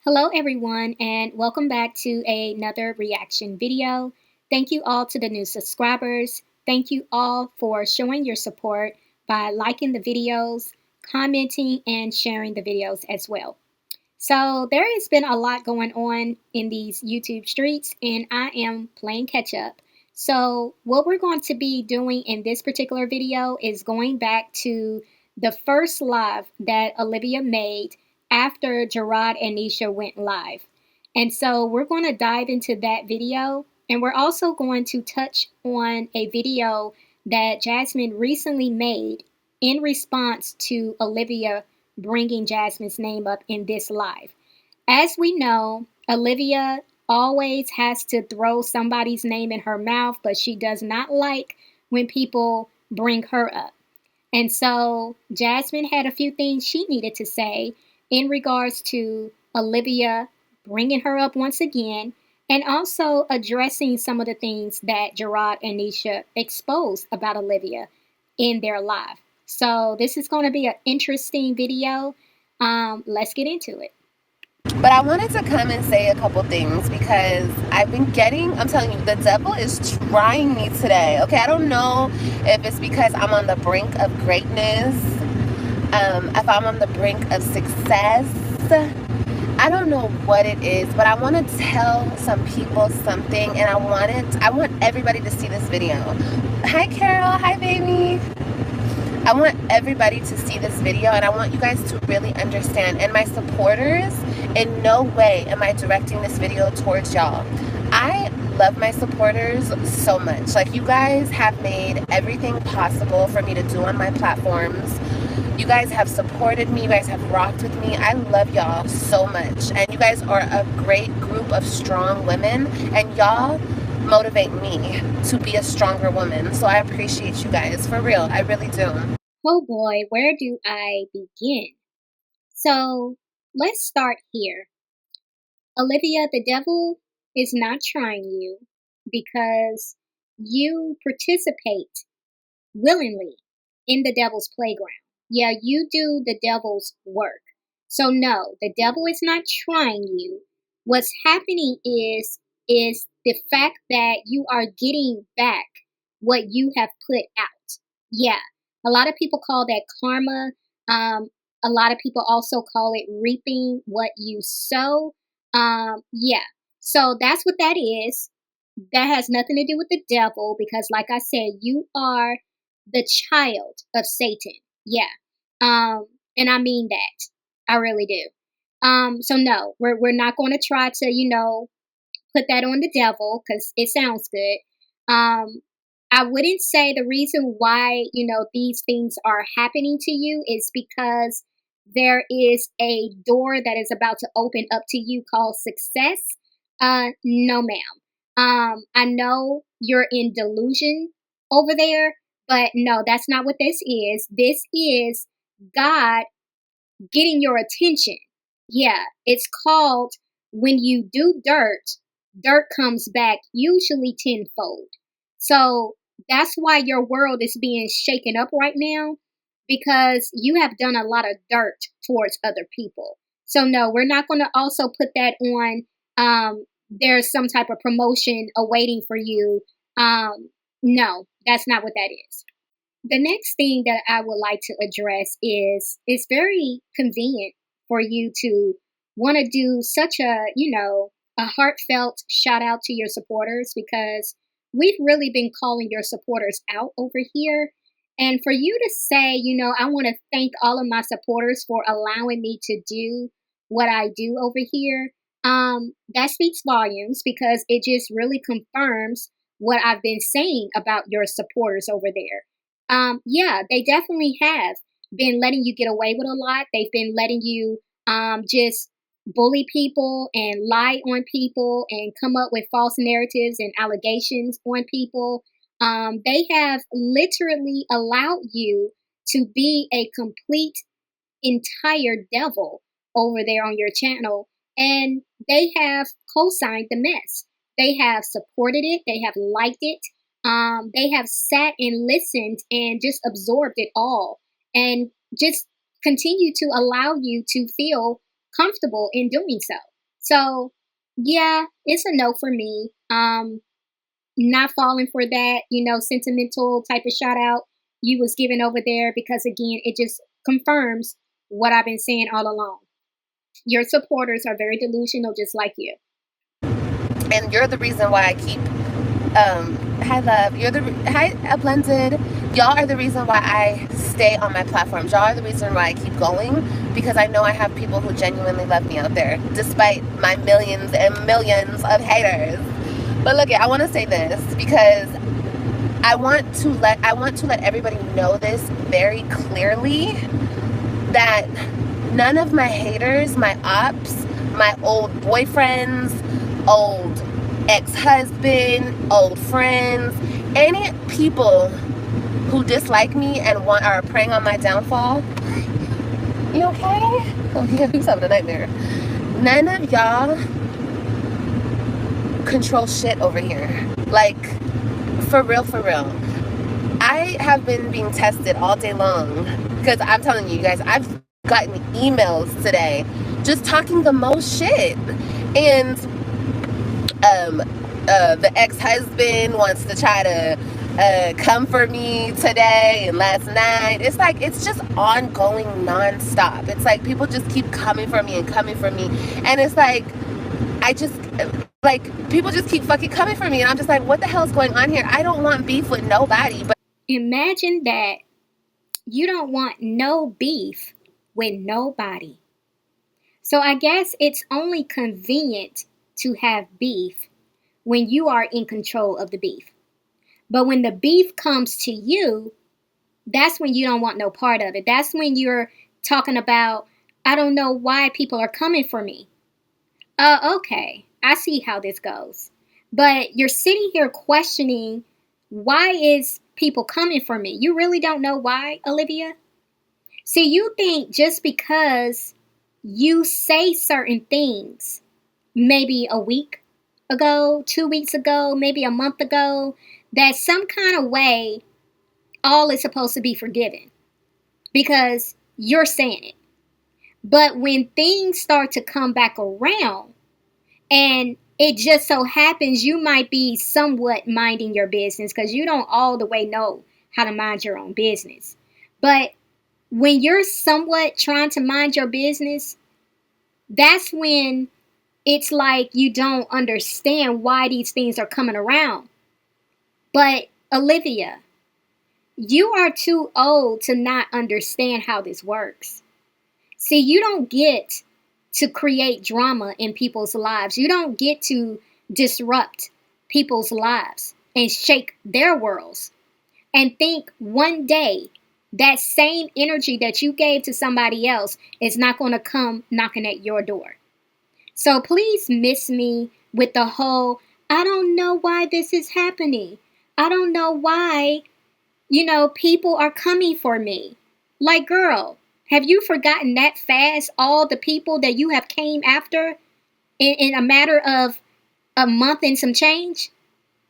Hello everyone and welcome back to another reaction video. Thank you all to the new subscribers. Thank you all for showing your support by liking the videos, commenting, and sharing the videos as well. So there has been a lot going on in these YouTube streets and I am playing catch up. So what we're going to be doing in this particular video is going back to the first live that Olivia made after Gerard and Nisha went live. And so we're going to dive into that video, and we're also going to touch on a video that Jasmine recently made in response to Olivia bringing Jasmine's name up in this live. As we know, Olivia always has to throw somebody's name in her mouth, but she does not like when people bring her up. And so Jasmine had a few things she needed to say in regards to Olivia bringing her up once again, and also addressing some of the things that Gerard and Nisha exposed about Olivia in their live. So this is going to be an interesting video. Let's get into it. But I wanted to come and say a couple things because I'm telling you, the devil is trying me today. Okay, I don't know if it's because I'm on the brink of greatness, if I'm on the brink of success. I don't know what it is, but I want to tell some people something, and I want everybody to see this video. Hi, Carol. Hi, baby. I want everybody to see this video, and I want you guys to really understand. And my supporters, in no way am I directing this video towards y'all. I love my supporters so much. Like, you guys have made everything possible for me to do on my platforms. You guys have supported me. You guys have rocked with me. I love y'all so much. And you guys are a great group of strong women, and y'all motivate me to be a stronger woman. So I appreciate you guys, for real. I really do. Oh boy, where do I begin? So let's start here. Olivia, the devil is not trying you because you participate willingly in the devil's playground. Yeah, you do the devil's work. So no, the devil is not trying you. What's happening is the fact that you are getting back what you have put out. Yeah, a lot of people call that karma. A lot of people also call it reaping what you sow. Yeah, so that's what that is. That has nothing to do with the devil because, like I said, you are the child of Satan. Yeah. And I mean that. I really do. So no, we're not going to try to, put that on the devil because it sounds good. I wouldn't say the reason why, these things are happening to you is because there is a door that is about to open up to you called success. No, ma'am. I know you're in delusion over there, but no, that's not what this is. This is God getting your attention. Yeah, it's called when you do dirt, dirt comes back usually tenfold. So that's why your world is being shaken up right now because you have done a lot of dirt towards other people. So no, we're not going to also put that on. There's some type of promotion awaiting for you. No, that's not what that is. The next thing that I would like to address is it's very convenient for you to want to do such a heartfelt shout out to your supporters because we've really been calling your supporters out over here. And for you to say, I want to thank all of my supporters for allowing me to do what I do over here, that speaks volumes because it just really confirms what I've been saying about your supporters over there. Yeah, they definitely have been letting you get away with a lot. They've been letting you just bully people and lie on people and come up with false narratives and allegations on people. They have literally allowed you to be a complete, entire devil over there on your channel, and they have co-signed the mess. They have supported it. They have liked it. They have sat and listened and just absorbed it all and just continue to allow you to feel comfortable in doing so. So, yeah, it's a no for me. Not falling for that, sentimental type of shout out you was giving over there because again, it just confirms what I've been saying all along. Your supporters are very delusional, just like you. And you're the reason why I keep hi love, you're the hi blended, y'all are the reason why I stay on my platforms. Y'all are the reason why I keep going, because I know I have people who genuinely love me out there despite my millions and millions of haters. But look, I want to say this because I want to let everybody know this very clearly, that none of my haters, my ops, my old boyfriends, old ex-husband, old friends, any people who dislike me and are preying on my downfall. You okay? Oh yeah, he's having a nightmare. None of y'all control shit over here. Like, for real, for real. I have been being tested all day long because I'm telling you guys, I've gotten emails today just talking the most shit. And the ex-husband wants to try to come for me today and last night. It's like, it's just ongoing nonstop. It's like people just keep coming for me and coming for me. And it's like, I just, like, people just keep fucking coming for me. And I'm just like, what the hell's going on here? I don't want beef with nobody. But Imagine that. You don't want no beef with nobody. So I guess it's only convenient to have beef when you are in control of the beef. But when the beef comes to you, that's when you don't want no part of it. That's when you're talking about, I don't know why people are coming for me. Okay, I see how this goes. But you're sitting here questioning, why is people coming for me? You really don't know why, Olivia? See, you think just because you say certain things, maybe a week ago, 2 weeks ago, maybe a month ago, that some kind of way all is supposed to be forgiven because you're saying it. But when things start to come back around, and it just so happens you might be somewhat minding your business because you don't all the way know how to mind your own business. But when you're somewhat trying to mind your business, that's when it's like you don't understand why these things are coming around. But Olivia, you are too old to not understand how this works. See, you don't get to create drama in people's lives. You don't get to disrupt people's lives and shake their worlds and think one day that same energy that you gave to somebody else is not going to come knocking at your door. So please miss me with the whole, I don't know why this is happening. I don't know why, people are coming for me. Like, girl, have you forgotten that fast all the people that you have came after in a matter of a month and some change?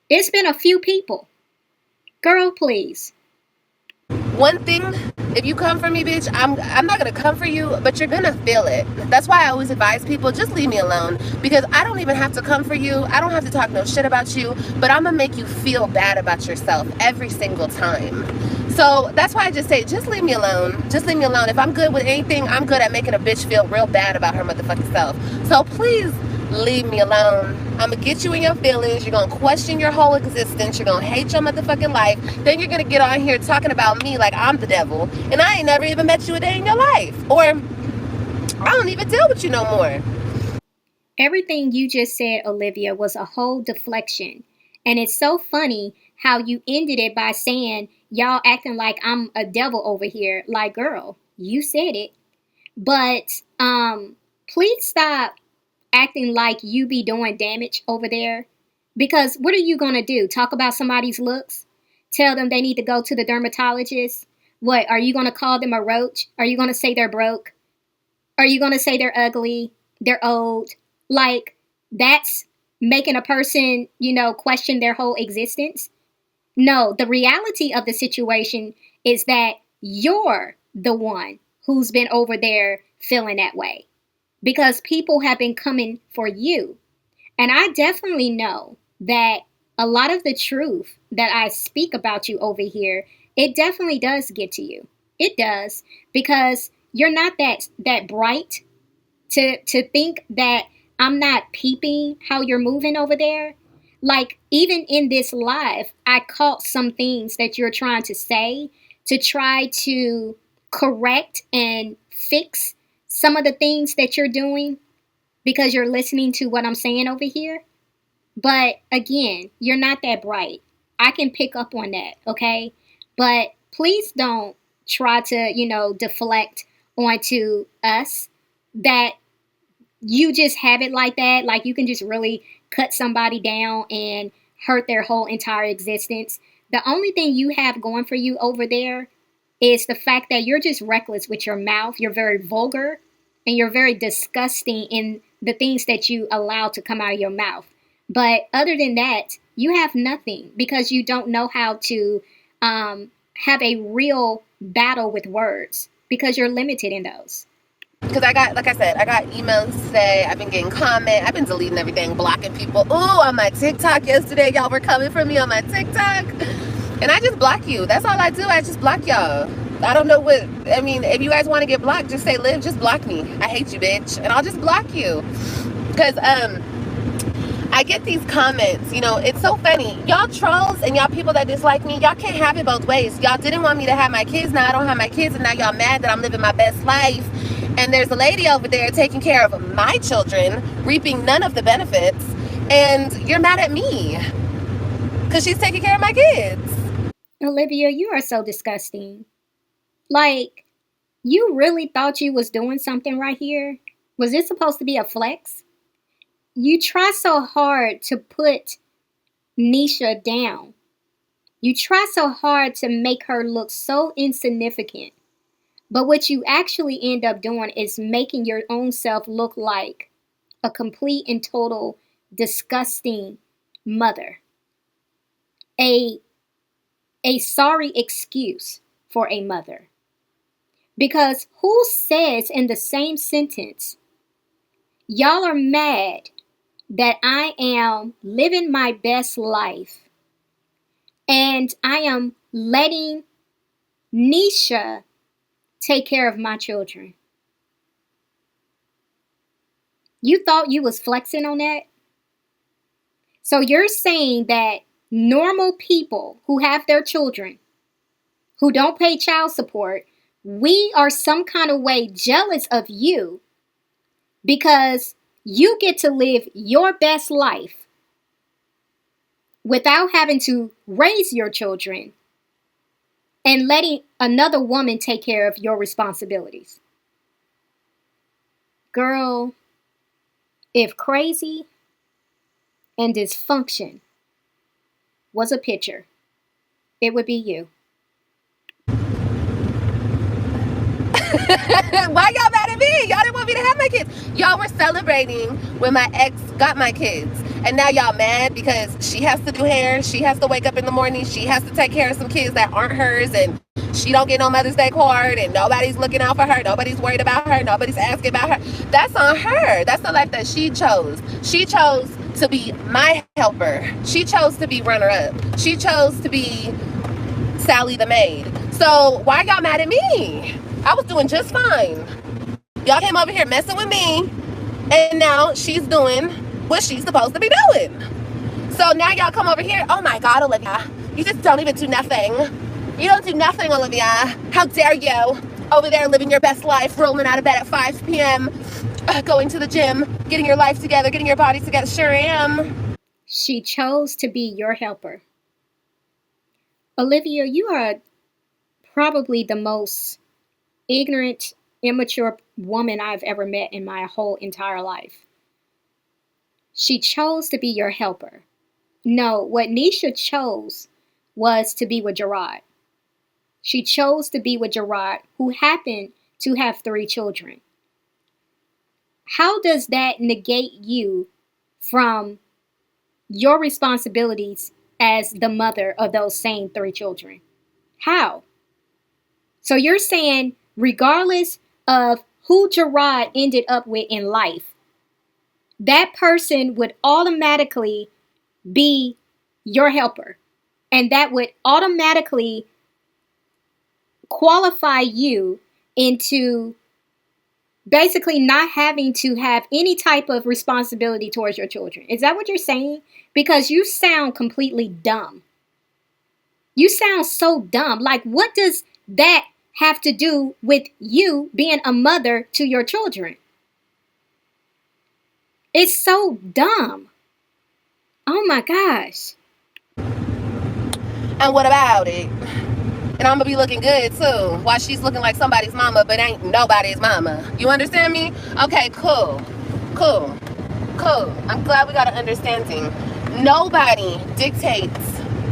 It's been a few people. Girl, please. one thing, if you come for me, bitch, I'm not gonna come for you, but you're gonna feel it. That's why I always advise people, just leave me alone, because I don't even have to come for you. I don't have to talk no shit about you, but I'm gonna make you feel bad about yourself every single time. So that's why I just say, just leave me alone. Just leave me alone. If I'm good with anything, I'm good at making a bitch feel real bad about her motherfucking self. So please leave me alone. I'm gonna get you in your feelings. You're gonna question your whole existence. You're gonna hate your motherfucking life. Then you're gonna get on here talking about me like I'm the devil, and I ain't never even met you a day in your life, or I don't even deal with you no more. Everything you just said, Olivia, was a whole deflection. And it's so funny how you ended it by saying, y'all acting like I'm a devil over here. Like, girl, you said it. But please stop acting like you be doing damage over there. Because what are you going to do? Talk about somebody's looks? Tell them they need to go to the dermatologist? What, are you going to call them a roach? Are you going to say they're broke? Are you going to say they're ugly? They're old? Like, that's making a person, question their whole existence? No, the reality of the situation is that you're the one who's been over there feeling that way. because people have been coming for you. And I definitely know that a lot of the truth that I speak about you over here, it definitely does get to you. It does, because you're not that bright to think that I'm not peeping how you're moving over there. Like, even in this live, I caught some things that you're trying to say to try to correct and fix some of the things that you're doing because you're listening to what I'm saying over here. But again, you're not that bright. I can pick up on that, okay? But please don't try to, deflect onto us that you just have it like that. Like, you can just really cut somebody down and hurt their whole entire existence. The only thing you have going for you over there is the fact that you're just reckless with your mouth. You're very vulgar and you're very disgusting in the things that you allow to come out of your mouth. But other than that, you have nothing because you don't know how to have a real battle with words because you're limited in those. Because I got, like I said, I got emails today. I've been getting comments. I've been deleting everything, blocking people. Ooh, on my TikTok yesterday, y'all were coming for me on my TikTok. And I just block you. That's all I do. I just block y'all. I don't know what, I mean, if you guys want to get blocked, just say, Liv, just block me. I hate you, bitch. And I'll just block you. Because, I get these comments, it's so funny. Y'all trolls and y'all people that dislike me, y'all can't have it both ways. Y'all didn't want me to have my kids, now I don't have my kids, and now y'all mad that I'm living my best life. And there's a lady over there taking care of my children, reaping none of the benefits, and you're mad at me because she's taking care of my kids. Olivia, you are so disgusting. Like, you really thought you was doing something right here? Was this supposed to be a flex? You try so hard to put Nisha down. You try so hard to make her look so insignificant. But what you actually end up doing is making your own self look like a complete and total disgusting mother. A sorry excuse for a mother. Because who says in the same sentence, y'all are mad that I am living my best life and I am letting Nisha take care of my children? You thought you was flexing on that? So you're saying that normal people who have their children, who don't pay child support, we are some kind of way jealous of you because you get to live your best life without having to raise your children and letting another woman take care of your responsibilities. Girl, if crazy and dysfunction was a picture, it would be you. Why y'all mad at me? Y'all didn't want me to have my kids. Y'all were celebrating when my ex got my kids. And now y'all mad because she has to do hair, she has to wake up in the morning, she has to take care of some kids that aren't hers, and she don't get no Mother's Day card, and nobody's looking out for her, nobody's worried about her, nobody's asking about her. That's on her. That's the life that she chose. She chose to be my helper. She chose to be runner-up. She chose to be Sally the maid. So why y'all mad at me? I was doing just fine. Y'all came over here messing with me, and now she's doing what she's supposed to be doing. So now y'all come over here, oh my God, Olivia, you just don't even do nothing. You don't do nothing, Olivia. How dare you? Over there living your best life, rolling out of bed at 5 p.m., going to the gym, getting your life together, getting your body together. Sure am. She chose to be your helper. Olivia, you are probably the most ignorant, immature woman I've ever met in my whole entire life. She chose to be your helper. No, what Nisha chose was to be with Gerard. She chose to be with Gerard, who happened to have 3 children. How does that negate you from your responsibilities as the mother of those same 3 children? How? So you're saying, regardless of who Gerard ended up with in life, that person would automatically be your helper. And that would automatically qualify you into basically not having to have any type of responsibility towards your children. Is that what you're saying? Because you sound completely dumb. You sound so dumb. Like, what does that have to do with you being a mother to your children? It's so dumb. Oh my gosh. And what about it? And I'm gonna be looking good too, while she's looking like somebody's mama, but ain't nobody's mama. You understand me? Okay, cool. Cool. Cool. I'm glad we got an understanding. Nobody dictates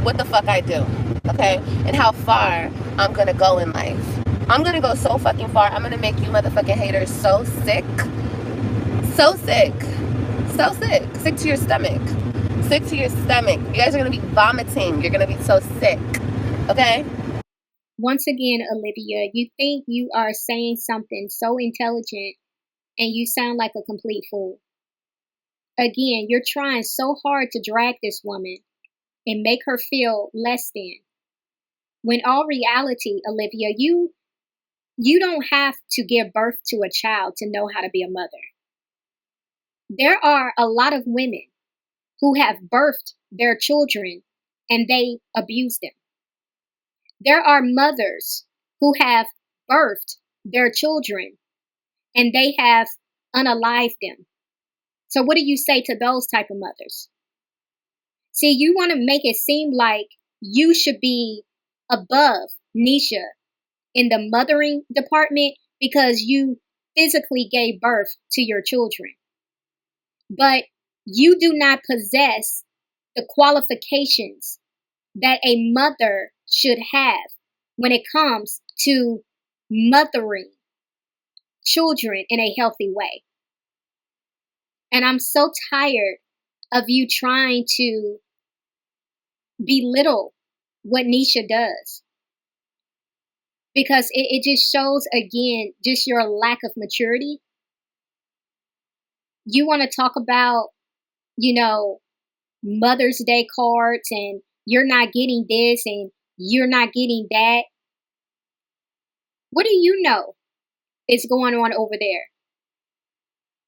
what the fuck I do, okay? And how far I'm gonna go in life. I'm gonna go so fucking far. I'm gonna make you motherfucking haters so sick. So sick. So sick. Sick to your stomach. Sick to your stomach. You guys are gonna be vomiting. You're gonna be so sick. Okay? Once again, Olivia, you think you are saying something so intelligent and you sound like a complete fool. Again, you're trying so hard to drag this woman and make her feel less than. When all reality, Olivia, you don't have to give birth to a child to know how to be a mother. There are a lot of women who have birthed their children and they abuse them. There are mothers who have birthed their children and they have unalived them. So what do you say to those type of mothers? See, you want to make it seem like you should be above Nisha in the mothering department because you physically gave birth to your children. But you do not possess the qualifications that a mother should have when it comes to mothering children in a healthy way. And I'm so tired of you trying to belittle what Nisha does. Because it just shows, again, just your lack of maturity. You want to talk about, Mother's Day cards and you're not getting this and you're not getting that. What do you know is going on over there?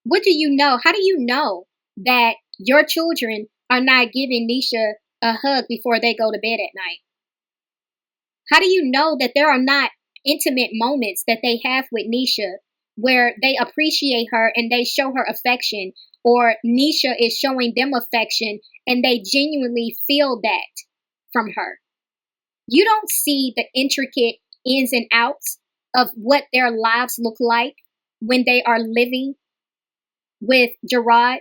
What do you know? How do you know that your children are not giving Nisha a hug before they go to bed at night? How do you know that there are not intimate moments that they have with Nisha where they appreciate her and they show her affection, or Nisha is showing them affection and they genuinely feel that from her? You don't see the intricate ins and outs of what their lives look like when they are living with Gerard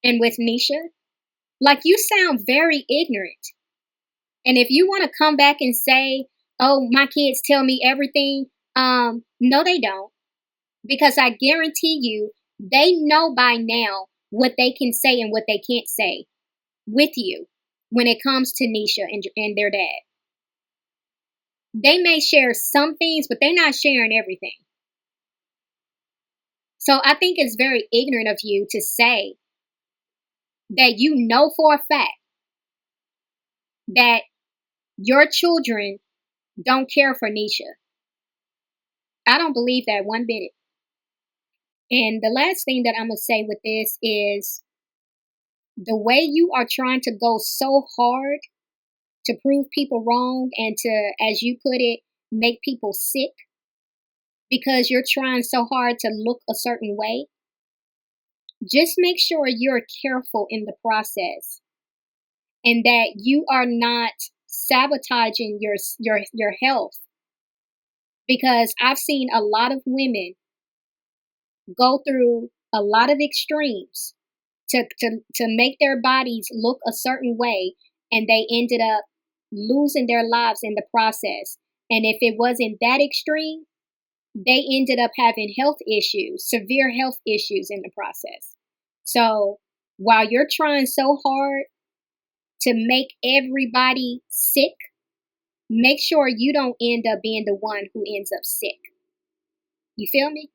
and with Nisha. Like, you sound very ignorant. And if you want to come back and say, oh, my kids tell me everything, no, they don't. Because I guarantee you, they know by now what they can say and what they can't say with you when it comes to Nisha and their dad. They may share some things, but they're not sharing everything. So I think it's very ignorant of you to say that you know for a fact that your children don't care for Nisha. I don't believe that one bit. And the last thing that I'm going to say with this is the way you are trying to go so hard to prove people wrong and to, as you put it, make people sick because you're trying so hard to look a certain way. Just make sure you're careful in the process and that you are not sabotaging your health, because I've seen a lot of women go through a lot of extremes to make their bodies look a certain way, and they ended up losing their lives in the process. And if it wasn't that extreme, they ended up having health issues, severe health issues in the process. So while you're trying so hard to make everybody sick, make sure you don't end up being the one who ends up sick. You feel me?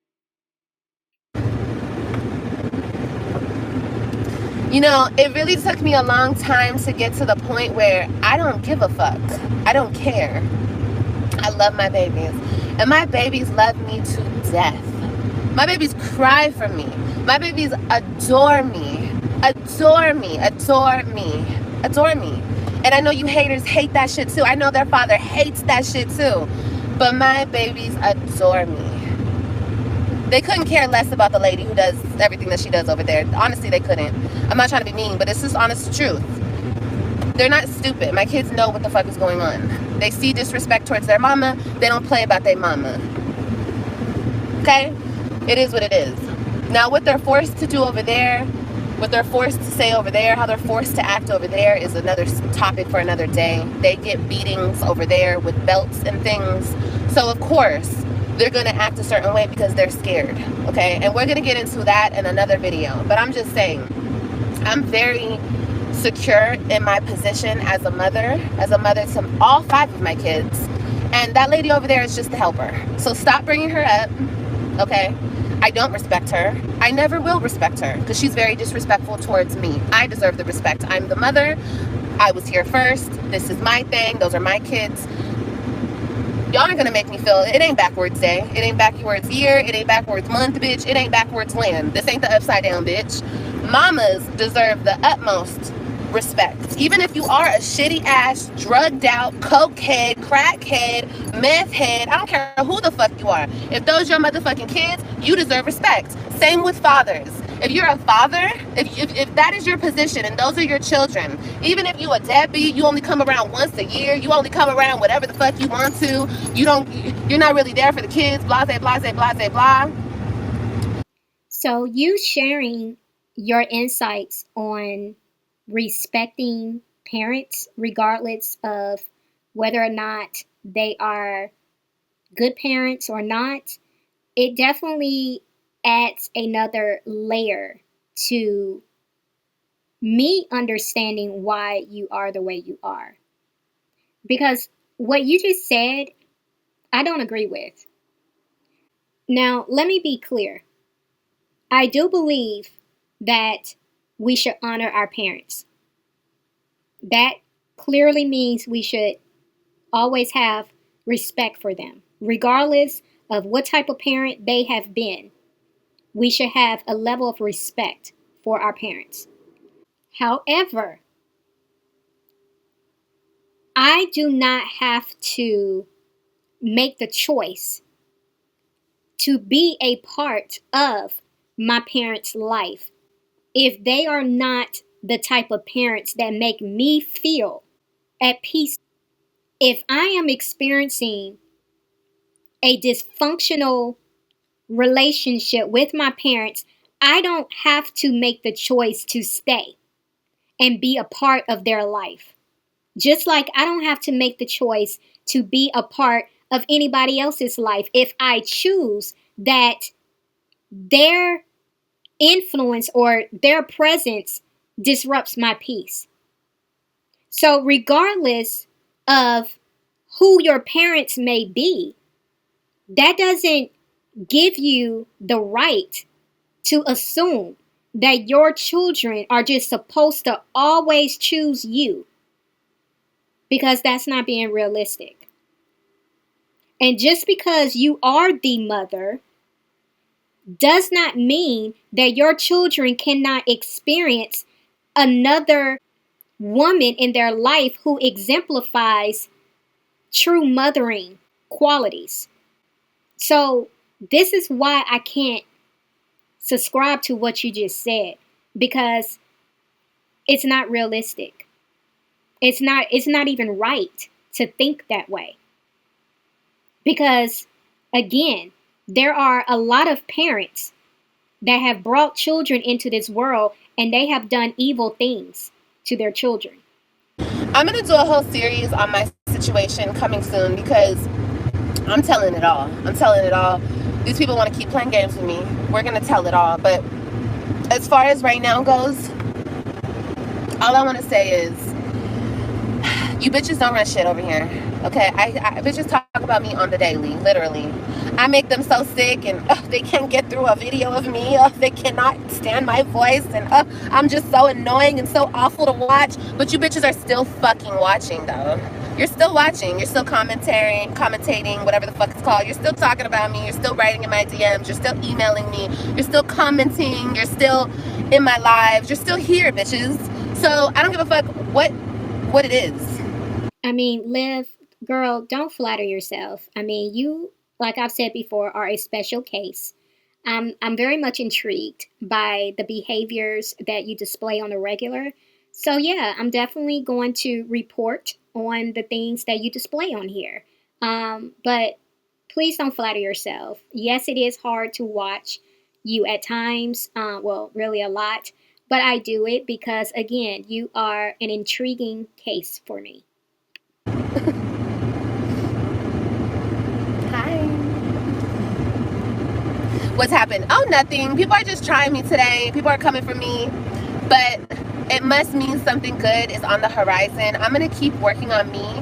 It really took me a long time to get to the point where I don't give a fuck. I don't care. I love my babies. And my babies love me to death. My babies cry for me. My babies adore me. Adore me. Adore me. Adore me. And I know you haters hate that shit too. I know their father hates that shit too. But my babies adore me. They couldn't care less about the lady who does everything that she does over there. Honestly, they couldn't. I'm not trying to be mean, but it's just honest truth. They're not stupid. My kids know what the fuck is going on. They see disrespect towards their mama. They don't play about their mama. Okay? It is what it is. Now, what they're forced to do over there, what they're forced to say over there, how they're forced to act over there is another topic for another day. They get beatings over there with belts and things. So, of course, they're going to act a certain way because they're scared. Okay? And we're going to get into that in another video. But I'm just saying, I'm very secure in my position as a mother to all 5 of my kids. And that lady over there is just a helper. So stop bringing her up, okay? I don't respect her. I never will respect her because she's very disrespectful towards me. I deserve the respect. I'm the mother. I was here first. This is my thing. Those are my kids. Y'all aren't gonna make me feel it ain't backwards day. It ain't backwards year. It ain't backwards month, bitch. It ain't backwards land. This ain't the upside down, bitch. Mamas deserve the utmost respect. Even if you are a shitty ass, drugged out, cokehead, crackhead, meth head, I don't care who the fuck you are. If those your motherfucking kids, you deserve respect. Same with fathers. If you're a father, if that is your position and those are your children, even if you a deadbeat, you only come around once a year, you only come around whatever the fuck you want to, you're not really there for the kids, blase, blase, blase, blah. So, you sharing your insights on respecting parents, regardless of whether or not they are good parents or not, it definitely adds another layer to me understanding why you are the way you are. Because what you just said, I don't agree with. Now, let me be clear. I do believe that we should honor our parents. That clearly means we should always have respect for them. Regardless of what type of parent they have been, we should have a level of respect for our parents. However, I do not have to make the choice to be a part of my parents' life if they are not the type of parents that make me feel at peace. If I am experiencing a dysfunctional relationship with my parents, I don't have to make the choice to stay and be a part of their life. Just like I don't have to make the choice to be a part of anybody else's life if I choose that their influence or their presence disrupts my peace. So, regardless of who your parents may be, that doesn't give you the right to assume that your children are just supposed to always choose you, because that's not being realistic. And just because you are the mother does not mean that your children cannot experience another woman in their life who exemplifies true mothering qualities. So, this is why I can't subscribe to what you just said, because it's not realistic. It's not even right to think that way. Because again, there are a lot of parents that have brought children into this world and they have done evil things to their children. I'm going to do a whole series on my situation coming soon because I'm telling it all. I'm telling it all. These people want to keep playing games with me. We're going to tell it all. But as far as right now goes, all I want to say is you bitches don't run shit over here. Okay, I bitches talk about me on the daily, literally. I make them so sick, and they can't get through a video of me. They cannot stand my voice, and I'm just so annoying and so awful to watch. But you bitches are still fucking watching, though. You're still watching. You're still commentating, whatever the fuck it's called. You're still talking about me. You're still writing in my DMs. You're still emailing me. You're still commenting. You're still in my lives. You're still here, bitches. So I don't give a fuck what it is. I mean, Liv, girl, don't flatter yourself. I mean, you, like I've said before, are a special case. I'm very much intrigued by the behaviors that you display on a regular. So, yeah, I'm definitely going to report on the things that you display on here. But please don't flatter yourself. Yes, it is hard to watch you at times, well, really a lot, but I do it because, again, you are an intriguing case for me. Hi. What's happened? Oh, nothing. People are just trying me today. People are coming for me. But it must mean something good is on the horizon. I'm going to keep working on me.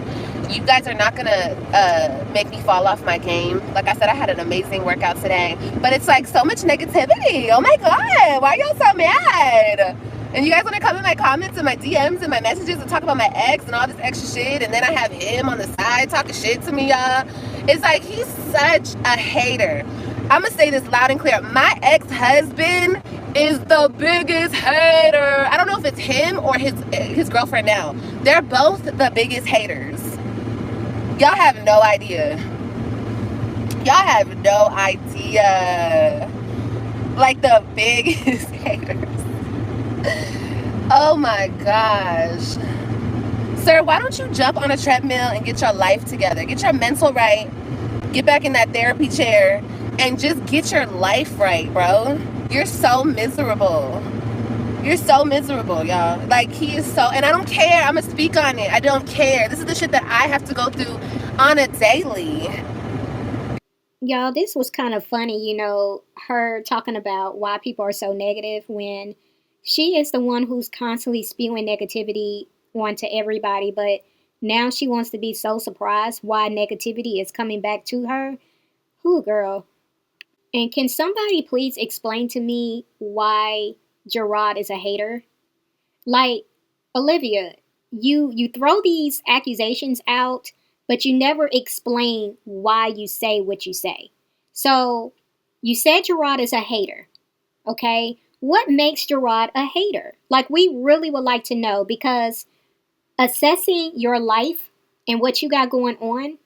You guys are not going to make me fall off my game. Like I said, I had an amazing workout today. But it's like so much negativity. Oh my God. Why are y'all so mad? And you guys want to come in my comments and my DMs and my messages and talk about my ex and all this extra shit. And then I have him on the side talking shit to me, y'all. It's like he's such a hater. I'm going to say this loud and clear. My ex-husband is the biggest hater. I don't know if it's him or his girlfriend now. They're both the biggest haters. Y'all have no idea. Y'all have no idea. Like the biggest haters. Oh my gosh. Sir, why don't you jump on a treadmill and get your life together? Get your mental right. Get back in that therapy chair and just get your life right, bro. You're so miserable. You're so miserable, y'all. Like, he is so, and I don't care. I'm gonna speak on it. I don't care. This is the shit that I have to go through on a daily. Y'all, this was kind of funny, her talking about why people are so negative when she is the one who's constantly spewing negativity onto everybody, but now she wants to be so surprised why negativity is coming back to her. Who, girl? And can somebody please explain to me why Gerard is a hater? Like, Olivia, you throw these accusations out, but you never explain why you say what you say. So, you said Gerard is a hater, okay? What makes Gerard a hater? Like, we really would like to know because assessing your life and what you got going on,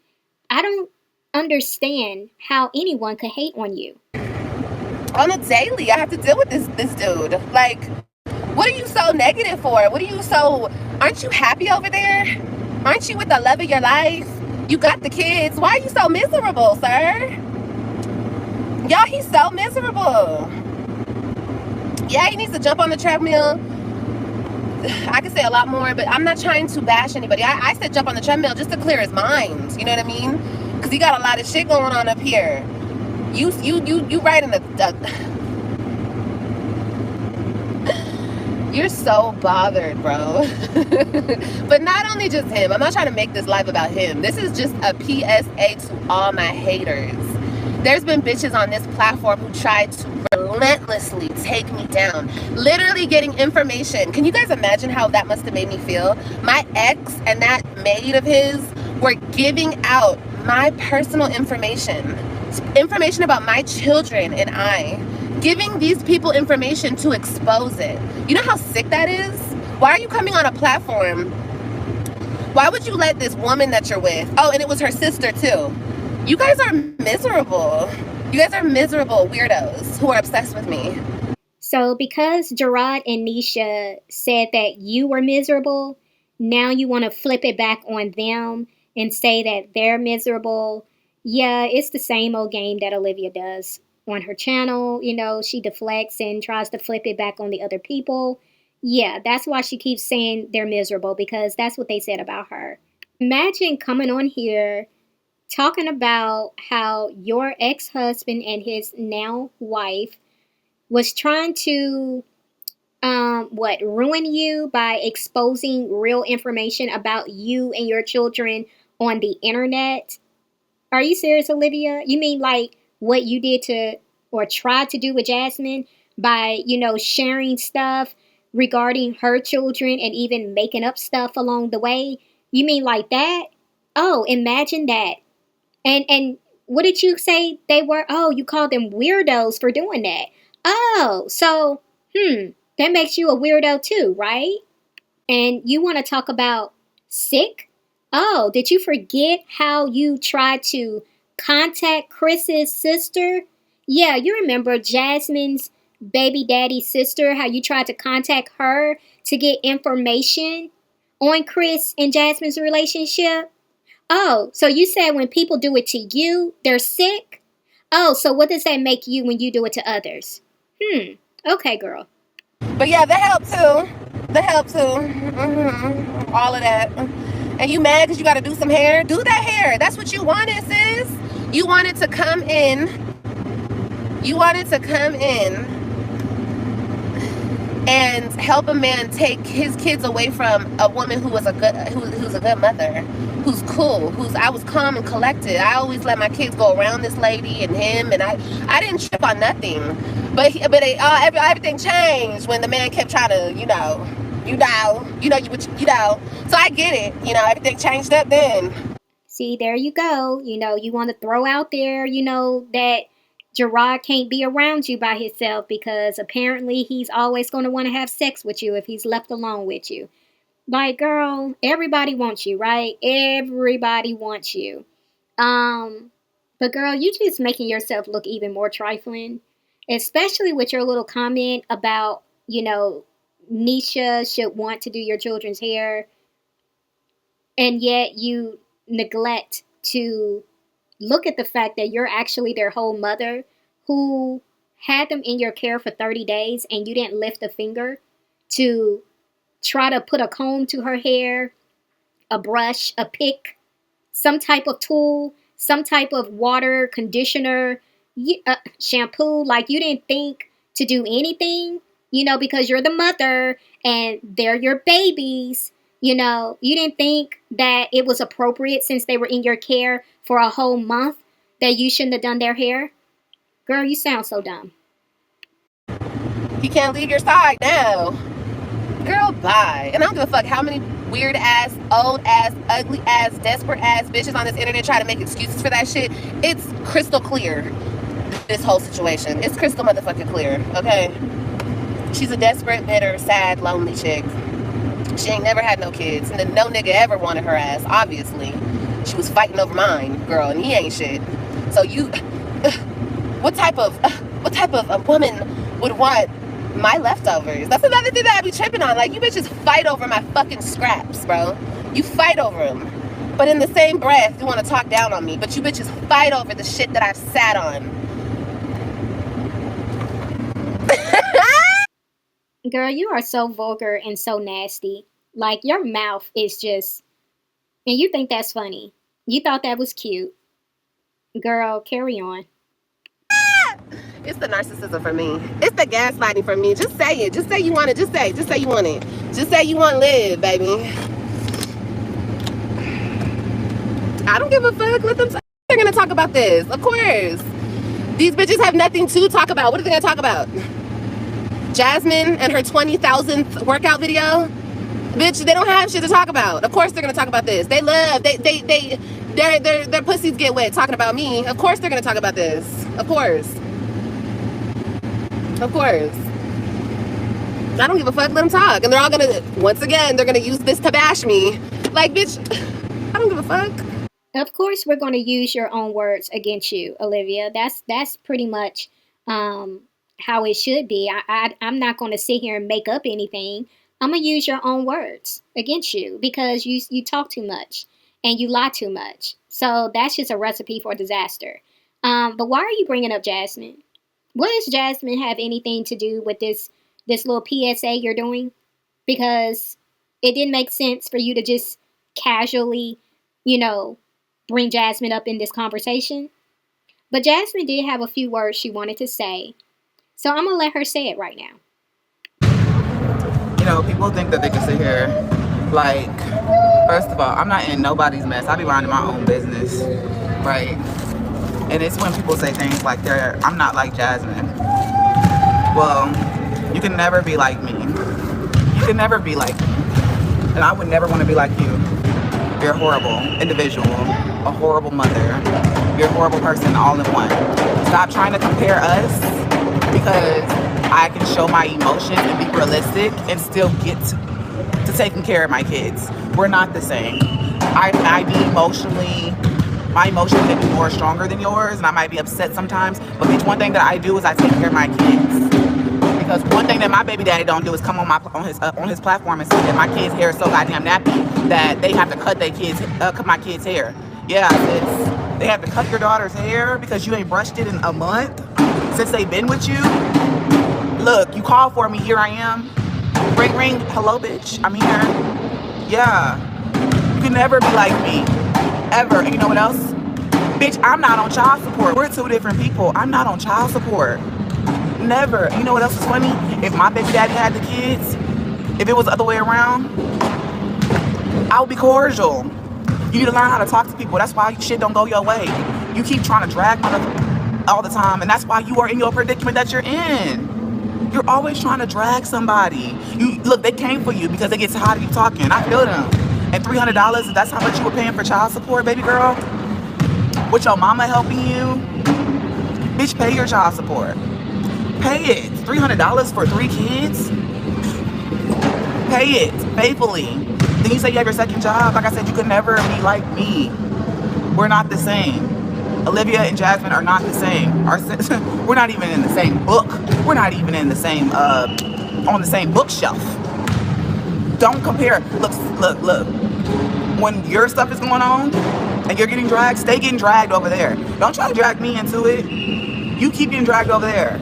I don't understand how anyone could hate on you. On a daily, I have to deal with this dude. Like, what are you so negative for? What are you so, aren't you happy over there? Aren't you with the love of your life? You got the kids. Why are you so miserable, sir? Y'all, he's so miserable. Yeah, he needs to jump on the treadmill. I could say a lot more, but I'm not trying to bash anybody. I said jump on the treadmill just to clear his mind. You know what I mean? Because he got a lot of shit going on up here. You writing you're so bothered, bro. But not only just him. I'm not trying to make this live about him. This is just a PSA to all my haters. There's been bitches on this platform who tried to relentlessly take me down. Literally getting information. Can you guys imagine how that must have made me feel? My ex and that maid of his were giving out my personal information. Information about my children and I. Giving these people information to expose it. You know how sick that is? Why are you coming on a platform? Why would you let this woman that you're with, oh, and it was her sister too. You guys are miserable. You guys are miserable weirdos who are obsessed with me. So, because Gerard and Nisha said that you were miserable, now you want to flip it back on them and say that they're miserable. Yeah, it's the same old game that Olivia does on her channel. She deflects and tries to flip it back on the other people. Yeah, that's why she keeps saying they're miserable because that's what they said about her. Imagine coming on here talking about how your ex husband and his now wife was trying to ruin you by exposing real information about you and your children on the internet. Are you serious, Olivia? You mean like what you did to or tried to do with Jasmine by, sharing stuff regarding her children and even making up stuff along the way? You mean like that? Oh, imagine that. And what did you say they were? Oh, you called them weirdos for doing that. Oh, so that makes you a weirdo too, right? And you want to talk about sick? Oh, did you forget how you tried to contact Chris's sister? Yeah, you remember Jasmine's baby daddy's sister, how you tried to contact her to get information on Chris and Jasmine's relationship? Oh, so you said when people do it to you, they're sick? Oh, so what does that make you when you do it to others? Okay, girl. But yeah, the help too. The help too. All of that. And you mad because you got to do some hair? Do that hair. That's what you wanted, sis. You wanted to come in. You wanted to come in and help a man take his kids away from a woman who was who's a good mother, who's cool, I was calm and collected. I always let my kids go around this lady and him, and I didn't trip on nothing. But everything changed when the man kept trying to, So I get it. Everything changed up then. See, there you go. You want to throw out there, that Gerard can't be around you by himself because apparently he's always going to want to have sex with you if he's left alone with you. Like, girl, everybody wants you, right? Everybody wants you. But girl, you just making yourself look even more trifling, especially with your little comment about, Nisha should want to do your children's hair, and yet you neglect to look at the fact that you're actually their whole mother who had them in your care for 30 days and you didn't lift a finger to try to put a comb to her hair, a brush, a pick, some type of tool, some type of water, conditioner, shampoo. Like you didn't think to do anything, because you're the mother and they're your babies. You didn't think that it was appropriate since they were in your care for a whole month that you shouldn't have done their hair. Girl, you sound so dumb. He can't leave your side now. Girl, bye. And I don't give a fuck how many weird ass, old ass, ugly ass, desperate ass bitches on this internet try to make excuses for that shit. It's crystal clear, this whole situation. It's crystal motherfucking clear, okay? She's a desperate, bitter, sad, lonely chick. She ain't never had no kids, and then no nigga ever wanted her ass, obviously. She was fighting over mine, girl, and he ain't shit. So you, what type of a woman would want my leftovers? That's another thing that I be tripping on. Like, you bitches fight over my fucking scraps, bro. You fight over them. But in the same breath, you want to talk down on me. But you bitches fight over the shit that I've sat on. Girl, you are so vulgar and so nasty. Like, your mouth is just... And you think that's funny. You thought that was cute. Girl, carry on. It's the narcissism for me. It's the gaslighting for me. Just say it. Just say you want it. Just say you want it. Just say you want to live, baby. I don't give a fuck. Let them they're going to talk about this. Of course. These bitches have nothing to talk about. What are they going to talk about? Jasmine and her 20,000th workout video? Bitch, they don't have shit to talk about. Of course they're going to talk about this. Their pussies get wet talking about me. Of course they're going to talk about this. Of course. Of course. I don't give a fuck. Let them talk. And they're all gonna, once again, they're gonna use this to bash me. Like, bitch, I don't give a fuck. Of course we're going to use your own words against you, Olivia. That's pretty much how it should be. I'm not going to sit here and make up anything. I'm going to use your own words against you because you talk too much and you lie too much. So that's just a recipe for disaster. But why are you bringing up Jasmine? What does Jasmine have anything to do with this little PSA you're doing? Because it didn't make sense for you to just casually, bring Jasmine up in this conversation. But Jasmine did have a few words she wanted to say. So I'm going to let her say it right now. People think that they can sit here, like, First of all, I'm not in nobody's mess. I be minding my own business, right? And it's when people say things like I'm not like Jasmine. Well, you can never be like me. You can never be like me. And I would never want to be like you. You're a horrible individual, a horrible mother. You're a horrible person all in one. Stop trying to compare us, because I can show my emotions and be realistic and still get to taking care of my kids. We're not the same. I be emotionally, my emotions can be more stronger than yours, and I might be upset sometimes, but bitch, one thing that I do is I take care of my kids. Because one thing that my baby daddy don't do is come on his platform and say that my kids' hair is so goddamn nappy that they have to cut my kids' hair. Yeah, they have to cut your daughter's hair because you ain't brushed it in a month since they've been with you. Look, you called for me, here I am. Ring, ring, hello, bitch, I'm here. Yeah, you can never be like me, ever. And you know what else? Bitch, I'm not on child support. We're two different people. I'm not on child support. Never. And you know what else is funny? If my baby daddy had the kids, if it was the other way around, I would be cordial. You need to learn how to talk to people. That's why shit don't go your way. You keep trying to drag all the time, and that's why you are in your predicament that you're in. You're always trying to drag somebody. Look, they came for you because they get tired of you talking. I feel them. And $300, that's how much you were paying for child support, baby girl? With your mama helping you? Bitch, pay your child support. Pay it. $300 for 3 kids? Pay it faithfully. Then you say you have your second job. Like I said, you could never be like me. We're not the same. Olivia and Jasmine are not the same. We're not even in the same book. We're not even in the same on the same bookshelf. Don't compare. Look. When your stuff is going on and you're getting dragged, stay getting dragged over there. Don't try to drag me into it. You keep getting dragged over there.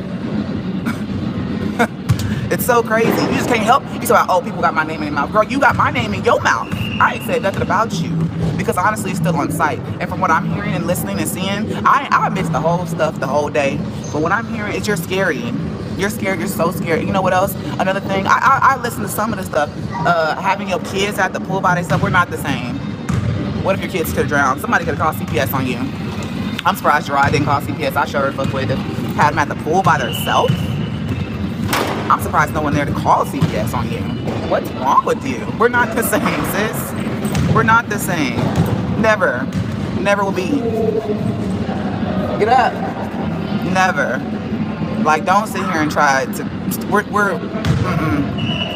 It's so crazy. You just can't help. You say, oh, people got my name in their mouth. Girl, you got my name in your mouth. I ain't said nothing about you. Because honestly, it's still on site. And from what I'm hearing and listening and seeing, I miss the whole stuff the whole day. But what I'm hearing is you're scary. You're scared. You're so scared. You know what else? Another thing, I listen to some of the stuff. Having your kids at the pool by themselves, we're not the same. What if your kids could have drowned? Somebody could have called CPS on you. I'm surprised Gerard didn't call CPS. I sure fuck with it. Had them at the pool by themselves. I'm surprised no one there to call CPS on you. What's wrong with you? We're not the same, sis. We're not the same. Never. Never will be. Get up. Never. Like, don't sit here and try to.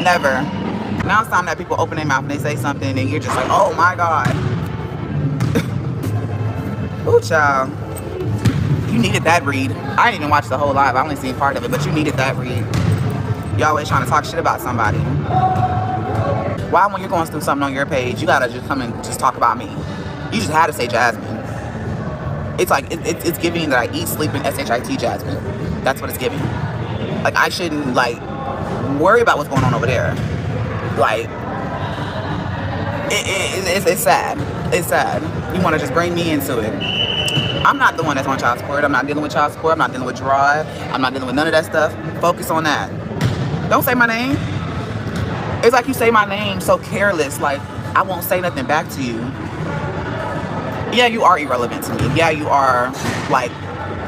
Never. Now it's time that people open their mouth and they say something and you're just like, oh my God. Ooh, child. You needed that read. I didn't even watch the whole live. I only seen part of it, but you needed that read. You always trying to talk shit about somebody. Why, when you're going through something on your page, you gotta just come and just talk about me? You just had to say Jasmine. It's like, it's giving that I eat, sleep, and SHIT Jasmine. That's what it's giving. Like, I shouldn't, like, worry about what's going on over there. Like, it's sad. It's sad. You want to just bring me into it. I'm not the one that's on child support. I'm not dealing with child support. I'm not dealing with Gerard. I'm not dealing with none of that stuff. Focus on that. Don't say my name. It's like you say my name so careless, like I won't say nothing back to you. Yeah, you are irrelevant to me. Yeah, you are like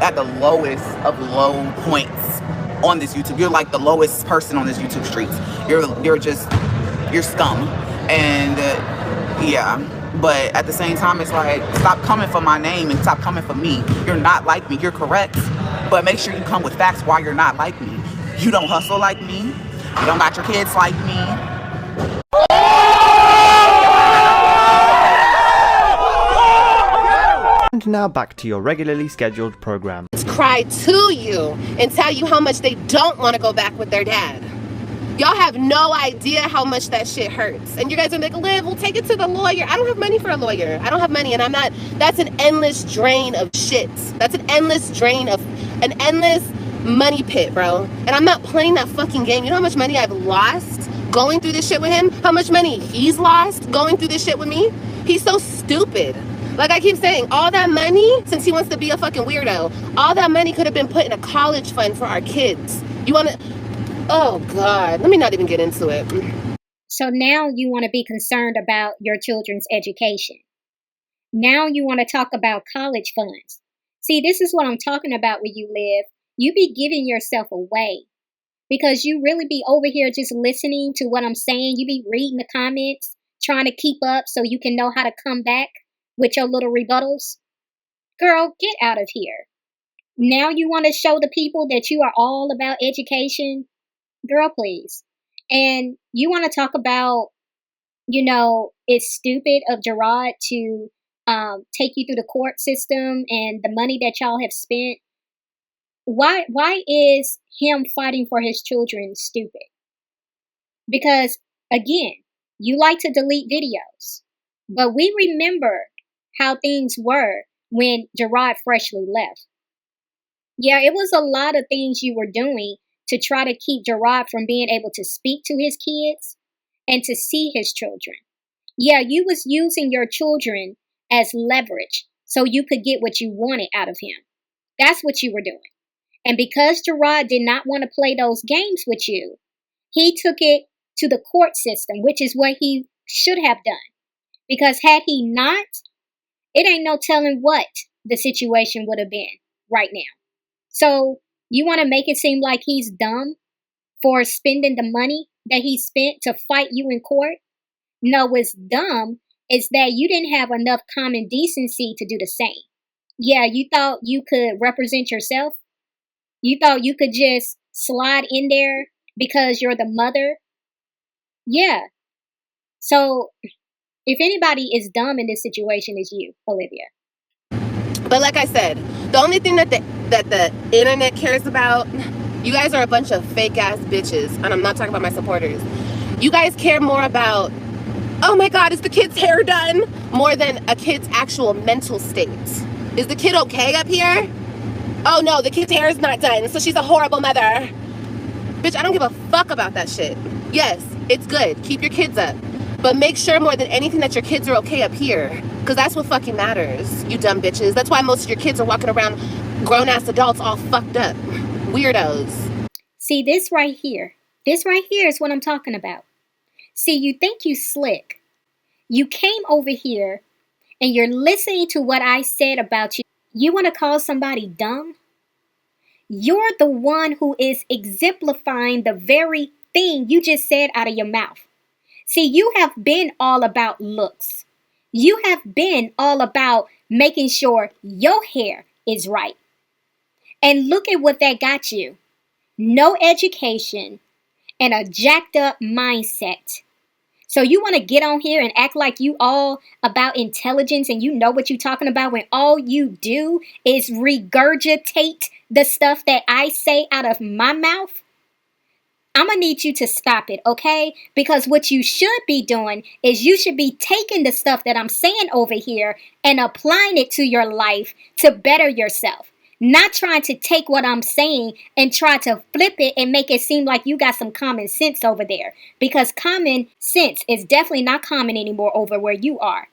at the lowest of low points on this YouTube. You're like the lowest person on this YouTube streets. You're scum. And yeah, but at the same time, it's like, stop coming for my name and stop coming for me. You're not like me. You're correct. But make sure you come with facts why you're not like me. You don't hustle like me. You don't got your kids like me. And now back to your regularly scheduled program. Cry to you and tell you how much they don't want to go back with their dad. Y'all have no idea how much that shit hurts. And you guys are like, Liv, we'll take it to the lawyer. I don't have money for a lawyer. I don't have money, and I'm not. That's an endless drain of shit. That's an endless drain of an endless money pit, bro. And I'm not playing that fucking game. You know how much money I've lost going through this shit with him? How much money he's lost going through this shit with me? He's so stupid. Like I keep saying, all that money, since he wants to be a fucking weirdo, all that money could have been put in a college fund for our kids. You want to... Oh, God. Let me not even get into it. So now you want to be concerned about your children's education. Now you want to talk about college funds. See, this is what I'm talking about where you live. You be giving yourself away because you really be over here just listening to what I'm saying. You be reading the comments, trying to keep up so you can know how to come back with your little rebuttals. Girl, get out of here. Now you want to show the people that you are all about education? Girl, please. And you want to talk about, it's stupid of Gerard to take you through the court system and the money that y'all have spent. Why is him fighting for his children stupid? Because again, you like to delete videos, but we remember how things were when Gerard freshly left. Yeah, it was a lot of things you were doing to try to keep Gerard from being able to speak to his kids and to see his children. Yeah, you was using your children as leverage so you could get what you wanted out of him. That's what you were doing. And because Gerard did not want to play those games with you, he took it to the court system, which is what he should have done. Because had he not, it ain't no telling what the situation would have been right now. So you want to make it seem like he's dumb for spending the money that he spent to fight you in court? No, what's dumb is that you didn't have enough common decency to do the same. Yeah, you thought you could represent yourself? You thought you could just slide in there because you're the mother? Yeah. So if anybody is dumb in this situation, is you, Olivia. But like I said, the only thing that the internet cares about, you guys are a bunch of fake ass bitches, and I'm not talking about my supporters. You guys care more about, oh my God, is the kid's hair done? More than a kid's actual mental state. Is the kid okay up here? Oh no, the kid's hair is not done, so she's a horrible mother. Bitch, I don't give a fuck about that shit. Yes, it's good. Keep your kids up. But make sure more than anything that your kids are okay up here. Because that's what fucking matters, you dumb bitches. That's why most of your kids are walking around grown-ass adults all fucked up. Weirdos. See, this right here is what I'm talking about. See, you think you slick. You came over here and you're listening to what I said about you. You want to call somebody dumb? You're the one who is exemplifying the very thing you just said out of your mouth. See, you have been all about looks. You have been all about making sure your hair is right. And look at what that got you. No education and a jacked up mindset. So you want to get on here and act like you all about intelligence and you know what you're talking about when all you do is regurgitate the stuff that I say out of my mouth? I'm going to need you to stop it, okay? Because what you should be doing is you should be taking the stuff that I'm saying over here and applying it to your life to better yourself. Not trying to take what I'm saying and try to flip it and make it seem like you got some common sense over there. Because common sense is definitely not common anymore over where you are.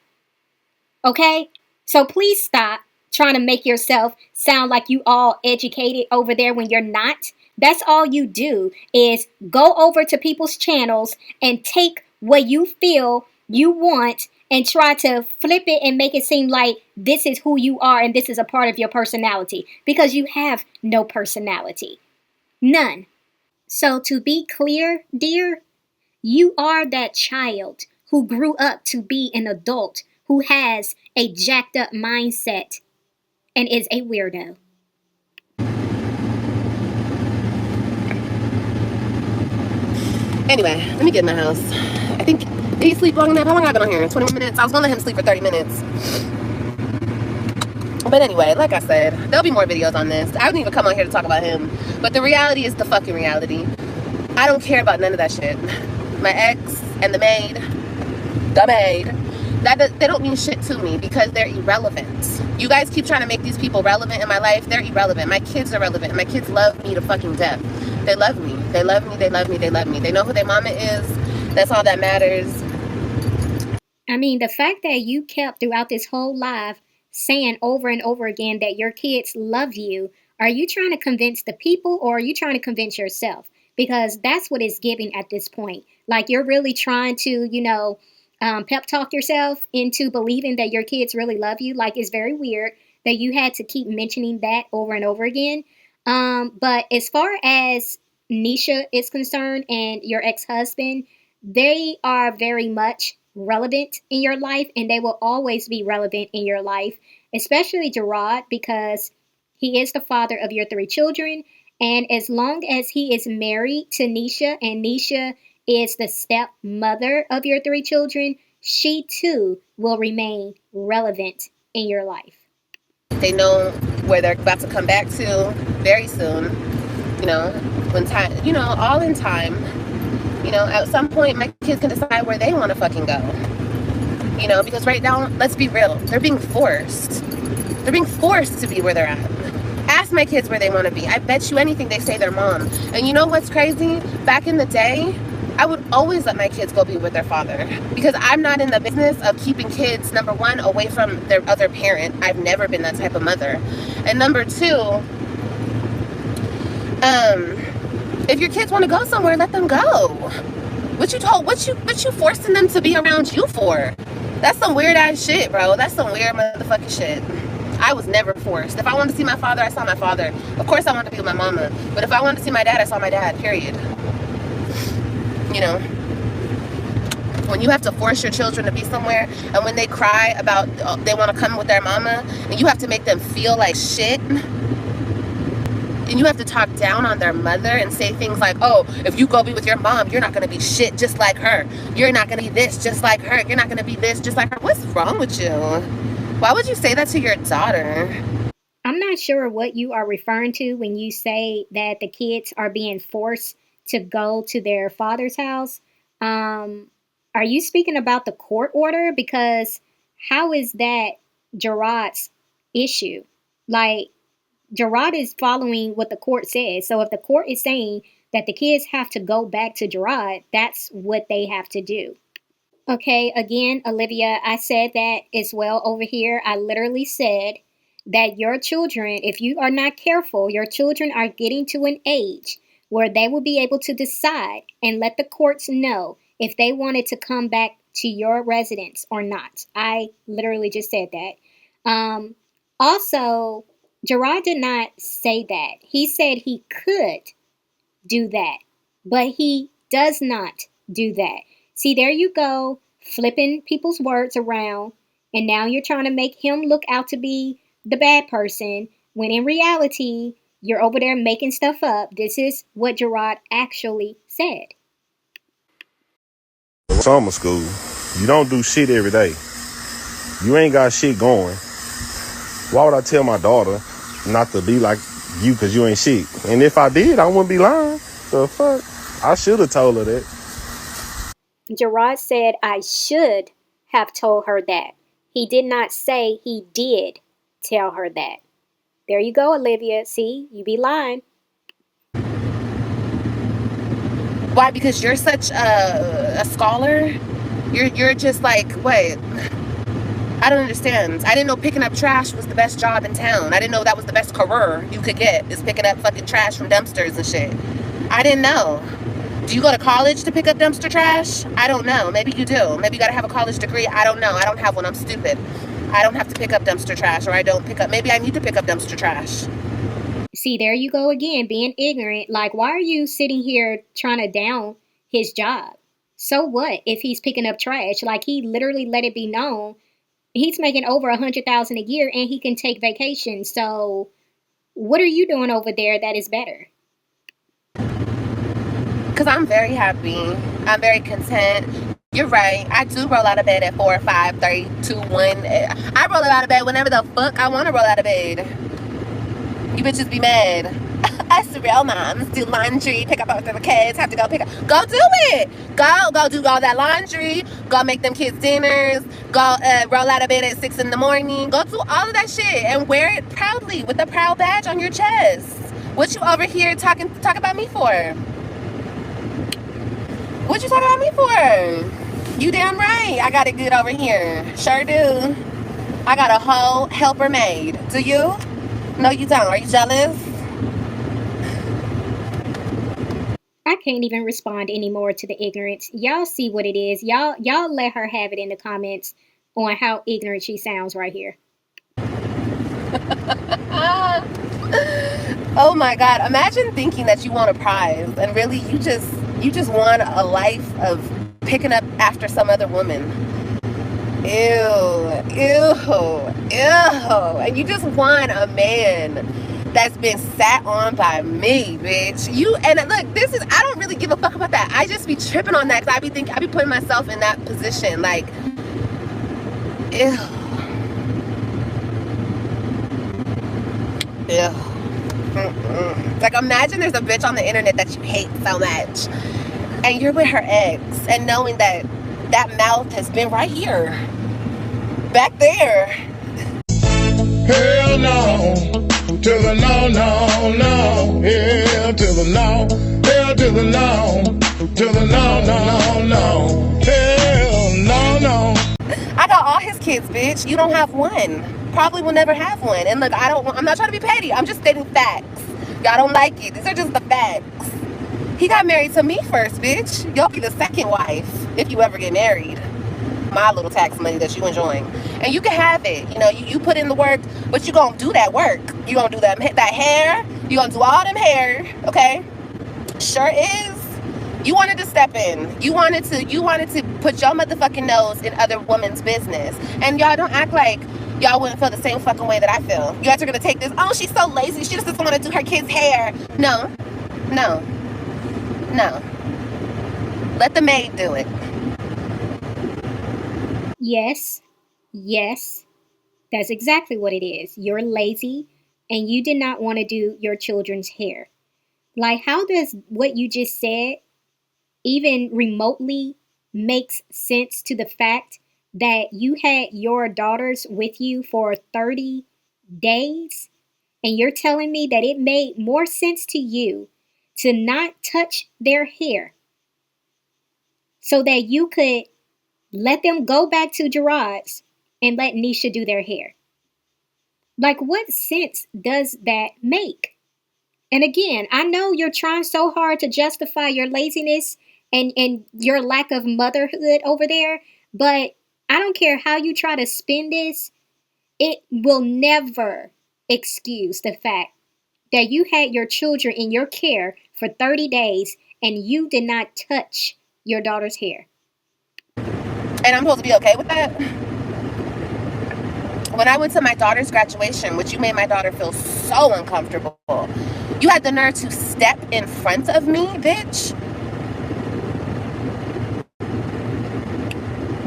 Okay? So please stop trying to make yourself sound like you all educated over there when you're not. That's all you do is go over to people's channels and take what you feel you want and try to flip it and make it seem like this is who you are and this is a part of your personality, because you have no personality. None. So to be clear, dear, you are that child who grew up to be an adult who has a jacked up mindset and is a weirdo. Anyway, let me get in the house. I think, did he sleep long enough? How long have I been on here? 20 minutes? I was going to let him sleep for 30 minutes. But anyway, like I said, there'll be more videos on this. I wouldn't even come on here to talk about him. But the reality is the fucking reality. I don't care about none of that shit. My ex and the maid, they don't mean shit to me because they're irrelevant. You guys keep trying to make these people relevant in my life. They're irrelevant. My kids are relevant. And my kids love me to fucking death. They love me. They love me. They love me. They love me. They know who their mama is. That's all that matters. I mean, the fact that you kept throughout this whole live saying over and over again that your kids love you, are you trying to convince the people or are you trying to convince yourself? because that's what it's giving at this point. Like you're really trying to, pep talk yourself into believing that your kids really love you. Like it's very weird that you had to keep mentioning that over and over again. But as far as Nisha is concerned and your ex husband, they are very much relevant in your life and they will always be relevant in your life, especially Gerard, because he is the father of your three children. And as long as he is married to Nisha and Nisha is the stepmother of your three children, she too will remain relevant in your life. They know where they're about to come back to very soon. When time, all in time. At some point, my kids can decide where they want to fucking go. Because right now, let's be real, they're being forced. They're being forced to be where they're at. Ask my kids where they want to be. I bet you anything they say their mom. And you know what's crazy? Back in the day, I would always let my kids go be with their father because I'm not in the business of keeping kids, number one, away from their other parent. I've never been that type of mother. And number two, if your kids want to go somewhere, let them go. What you forcing them to be around you for? That's some weird ass shit, bro. That's some weird motherfucking shit. I was never forced. If I wanted to see my father, I saw my father. Of course I wanted to be with my mama. But if I wanted to see my dad, I saw my dad, period. When you have to force your children to be somewhere, and when they cry about they want to come with their mama, and you have to make them feel like shit, and you have to talk down on their mother and say things like, oh, if you go be with your mom, you're not going to be shit just like her. You're not going to be this just like her. You're not going to be this just like her. What's wrong with you? Why would you say that to your daughter? I'm not sure what you are referring to when you say that the kids are being forced to go to their father's house. Are you speaking about the court order? Because how is that Gerard's issue? Like, Gerard is following what the court says. So if the court is saying that the kids have to go back to Gerard, that's what they have to do. Okay, again, Olivia, I said that as well over here. I literally said that your children, if you are not careful, your children are getting to an age where they will be able to decide and let the courts know if they wanted to come back to your residence or not. I literally just said that. Also, Gerard did not say that. He said he could do that, but he does not do that. See, there you go, flipping people's words around, and now you're trying to make him look out to be the bad person, when in reality, you're over there making stuff up. This is what Gerard actually said. Summer school, you don't do shit every day. You ain't got shit going. Why would I tell my daughter not to be like you because you ain't shit? And if I did, I wouldn't be lying. The fuck? I should have told her that. Gerard said I should have told her that. He did not say he did tell her that. There you go, Olivia. See, you be lying. Why? Because you're such a scholar? You're just like, what? I don't understand. I didn't know picking up trash was the best job in town. I didn't know that was the best career you could get, is picking up fucking trash from dumpsters and shit. I didn't know. Do you go to college to pick up dumpster trash? I don't know. Maybe you do. Maybe you gotta have a college degree. I don't know. I don't have one. I'm stupid. I don't have to pick up dumpster trash, or I don't pick up. Maybe I need to pick up dumpster trash. See, there you go again, being ignorant. Like, why are you sitting here trying to down his job? So what if he's picking up trash? Like, he literally let it be known he's making over $100,000 a year and he can take vacation. So what are you doing over there that is better? Because I'm very happy. I'm very content. You're right. I do roll out of bed at 4, 5, 3, 2, 1. I roll out of bed whenever the fuck I want to roll out of bed. You bitches be mad. Us real moms do laundry, pick up after the kids, have to go pick up. Go do it. Go do all that laundry. Go make them kids dinners. Go roll out of bed at 6 in the morning. Go do all of that shit and wear it proudly with a proud badge on your chest. What you over here talk about me for? What you talking about me for? You damn right. I got it good over here. Sure do. I got a whole helper maid. Do you? No, you don't. Are you jealous? I can't even respond anymore to the ignorance. Y'all see what it is. Y'all let her have it in the comments on how ignorant she sounds right here. Oh my God! Imagine thinking that you want a prize, and really you just want a life of picking up after some other woman. Ew, ew, ew. And you just want a man that's been sat on by me, bitch. And look, I don't really give a fuck about that. I just be tripping on that because I be putting myself in that position. Like, ew. Ew. Mm-mm. Like, imagine there's a bitch on the internet that you hate so much, and you're with her ex, and knowing that mouth has been right here, back there. Hell no, to the no, no, no. Hell to the no, hell to the no, to the no, no, no. Hell no, no. I got all his kids, bitch. You don't have one. Probably will never have one. And look, I'm not trying to be petty. I'm just stating facts. Y'all don't like it. These are just the facts. He got married to me first, bitch. You'll be the second wife if you ever get married. My little tax money that you enjoying. And you can have it. You know, you put in the work, but you gonna do that work. You gonna do that hair. You gonna do all them hair, okay? Sure is. You wanted to step in. You wanted to put your motherfucking nose in other women's business. And y'all don't act like y'all wouldn't feel the same fucking way that I feel. You guys are gonna take this, oh, she's so lazy, she just doesn't want to do her kids' hair. No. No. No. Let the maid do it. Yes. Yes. That's exactly what it is. You're lazy and you did not want to do your children's hair. Like, how does what you just said even remotely makes sense to the fact that you had your daughters with you for 30 days and you're telling me that it made more sense to you to not touch their hair so that you could let them go back to Gerard's and let Nisha do their hair? Like, what sense does that make? And again, I know you're trying so hard to justify your laziness and your lack of motherhood over there, but I don't care how you try to spin this, it will never excuse the fact that you had your children in your care for 30 days and you did not touch your daughter's hair. And I'm supposed to be okay with that? When I went to my daughter's graduation, which you made my daughter feel so uncomfortable, you had the nerve to step in front of me, bitch.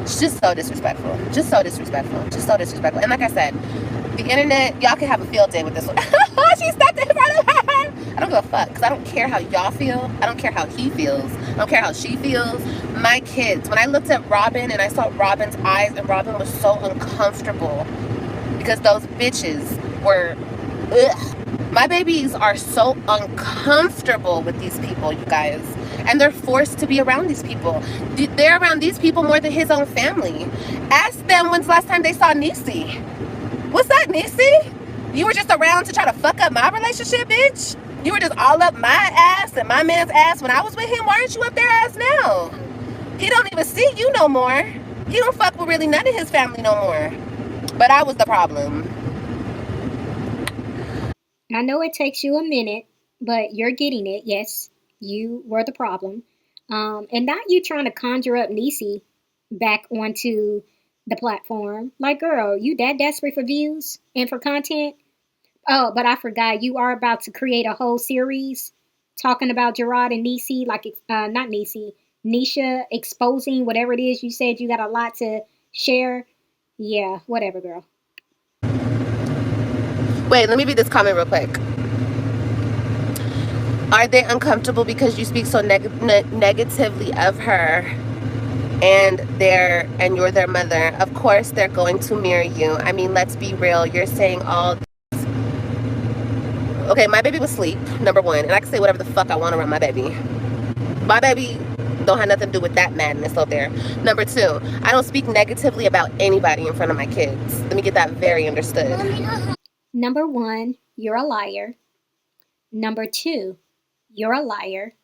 It's just so disrespectful. Just so disrespectful. Just so disrespectful. And like I said, the internet, y'all can have a field day with this one. She stepped in front of her. I don't give a fuck, because I don't care how y'all feel. I don't care how he feels. I don't care how she feels. My kids, when I looked at Robin and I saw Robin's eyes, and Robin was so uncomfortable because those bitches were, ugh. My babies are so uncomfortable with these people, you guys. And they're forced to be around these people. They're around these people more than his own family. Ask them when's the last time they saw Niecy. What's that, Niecy? You were just around to try to fuck up my relationship, bitch? You were just all up my ass and my man's ass when I was with him. Why aren't you up their ass now? He don't even see you no more. He don't fuck with really none of his family no more. But I was the problem. I know it takes you a minute, but you're getting it. Yes, you were the problem. And not you trying to conjure up Niecy back onto the platform. Like, girl, you that desperate for views and for content? Oh, but I forgot, you are about to create a whole series talking about Gerard and Niecy, like, not Niecy, Nisha exposing whatever it is you said you got a lot to share. Yeah, whatever, girl. Wait, let me read this comment real quick. Are they uncomfortable because you speak so negatively of her and you're their mother? Of course they're going to mirror you. I mean, let's be real. You're saying all this. Okay, my baby was asleep, number one, and I can say whatever the fuck I want around my baby. My baby don't have nothing to do with that madness out there. Number two, I don't speak negatively about anybody in front of my kids. Let me get that very understood. Number one, you're a liar. Number two, you're a liar.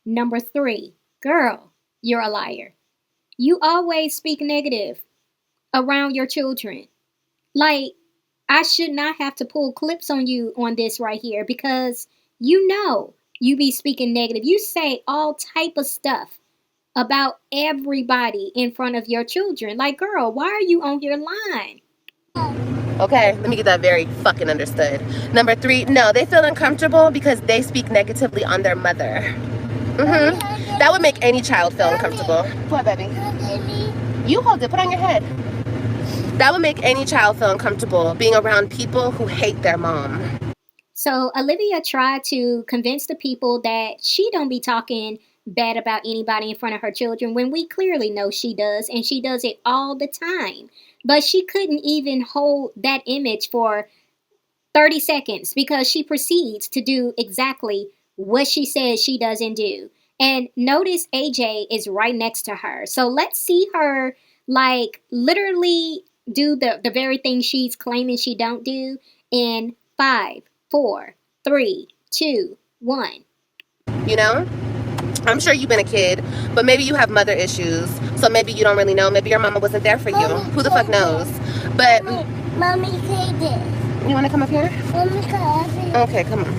Number 3, girl, you're a liar. You always speak negative around your children. Like, I should not have to pull clips on you on this right here because you know you be speaking negative. You say all type of stuff about everybody in front of your children. Like, girl, why are you on your line? Okay, let me get that very fucking understood. Number 3, no, they feel uncomfortable because they speak negatively on their mother. That would make any child feel uncomfortable. What, baby? You hold it, put on your head. That would make any child feel uncomfortable being around people who hate their mom. So Olivia tried to convince the people that she don't be talking bad about anybody in front of her children when we clearly know she does, and she does it all the time. But she couldn't even hold that image for 30 seconds because she proceeds to do exactly what she says she doesn't do. And notice AJ is right next to her. So let's see her like literally do the very thing she's claiming she don't do in 5, 4, 3, 2, 1. You know? I'm sure you've been a kid, but maybe you have mother issues. So maybe you don't really know. Maybe your mama wasn't there for you. Who the fuck knows? But Mommy said this. You want to come up here? Mommy come up. Okay, come on.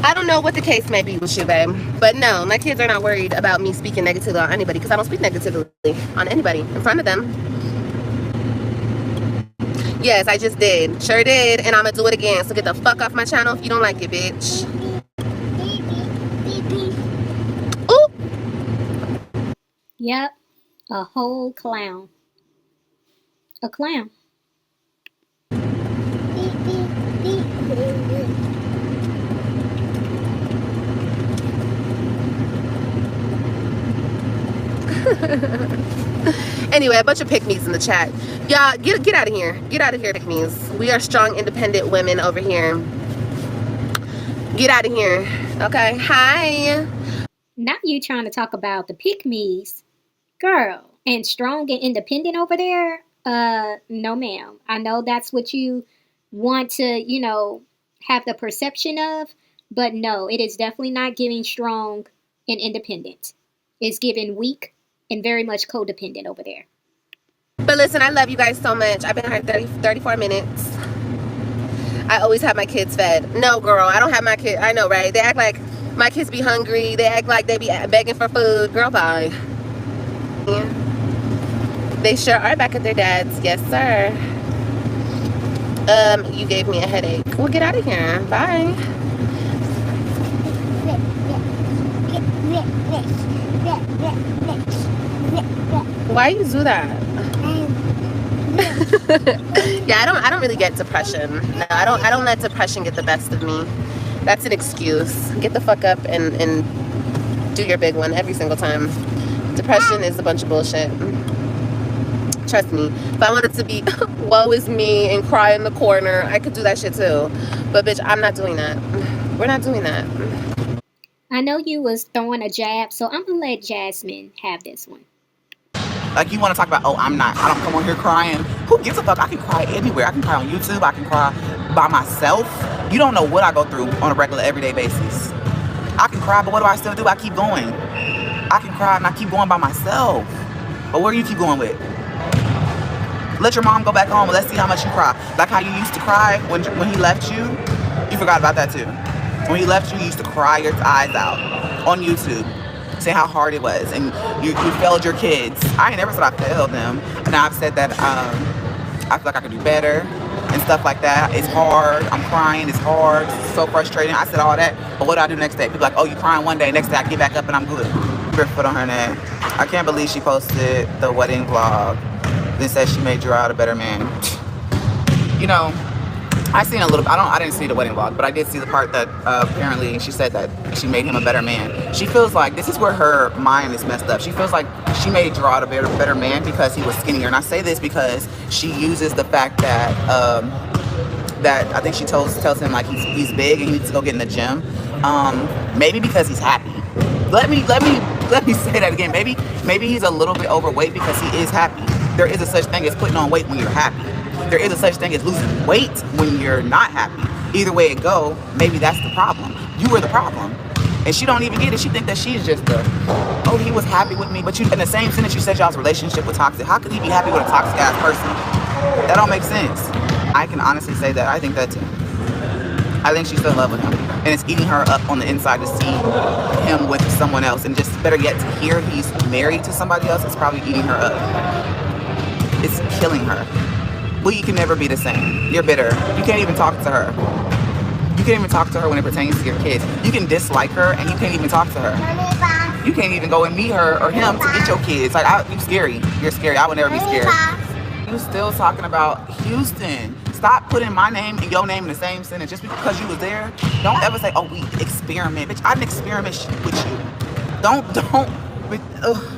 I don't know what the case may be with you, babe. But no, my kids are not worried about me speaking negatively on anybody because I don't speak negatively on anybody in front of them. Yes, I just did. Sure did. And I'm going to do it again. So get the fuck off my channel if you don't like it, bitch. Ooh. Yep, a whole clown. A clown. Anyway, a bunch of pick-me's in the chat. Y'all, get out of here. Get out of here, pick-me's. We are strong, independent women over here. Get out of here. Okay, hi. Now you trying to talk about the pick-me's. Girl, and strong and independent over there? No ma'am. I know that's what you want to, have the perception of, but no, it is definitely not giving strong and independent. It's giving weak and very much codependent over there. But listen, I love you guys so much. I've been here 34 minutes. I always have my kids fed. No, girl, I don't have my kids. I know, right? They act like my kids be hungry. They act like they be begging for food. Girl, bye. Yeah. They sure are back at their dad's. Yes, sir. You gave me a headache. Well, get out of here. Bye. Why you do that? Yeah, I don't really get depression. No, I don't let depression get the best of me. That's an excuse. Get the fuck up and do your big one every single time. Depression is a bunch of bullshit. Trust me. If I wanted to be woe is me and cry in the corner, I could do that shit too. But bitch, I'm not doing that. We're not doing that. I know you was throwing a jab, so I'm gonna let Jasmine have this one. Like, you want to talk about, I don't come on here crying. Who gives a fuck? I can cry anywhere. I can cry on YouTube. I can cry by myself. You don't know what I go through on a regular, everyday basis. I can cry, but what do I still do? I keep going. I can cry and I keep going by myself. But where do you keep going with? Let your mom go back home and let's see how much you cry. Like how you used to cry when he left you. You forgot about that too. When he left you used to cry your eyes out on YouTube. Say how hard it was, and you failed your kids. I ain't never said I failed them. Now I've said that I feel like I could do better and stuff like that. It's hard. I'm crying. It's hard. It's so frustrating. I said all that, but what do I do next day? People are like, oh, you crying one day. Next day I get back up and I'm good. Put her foot on her neck. I can't believe she posted the wedding vlog. Then said she made Gerard a better man. I seen a little. I didn't see the wedding vlog, but I did see the part that apparently she said that she made him a better man. She feels like this is where her mind is messed up. She feels like she made Gerard a better man because he was skinnier. And I say this because she uses the fact that that I think she tells him like he's big and he needs to go get in the gym. Maybe because he's happy. Let me say that again. Maybe he's a little bit overweight because he is happy. There is a such thing as putting on weight when you're happy. There is a such thing as losing weight when you're not happy. Either way it go, maybe that's the problem. You were the problem. And she don't even get it. She think that she's just oh, he was happy with me. But you, in the same sentence, you said y'all's relationship was toxic. How could he be happy with a toxic ass person? That don't make sense. I can honestly say that. I think that too. I think she's still in love with him. And it's eating her up on the inside to see him with someone else. And just better yet, to hear he's married to somebody else is probably eating her up. It's killing her. We can never be the same. You're bitter. You can't even talk to her. You can't even talk to her when it pertains to your kids. You can dislike her and you can't even talk to her. You can't even go and meet her or him to get your kids. Like, you're scary. You're scary. I would never be scared. You still talking about Houston. Stop putting my name and your name in the same sentence just because you was there. Don't ever say, oh, we experiment. Bitch, I didn't experiment with you. Don't.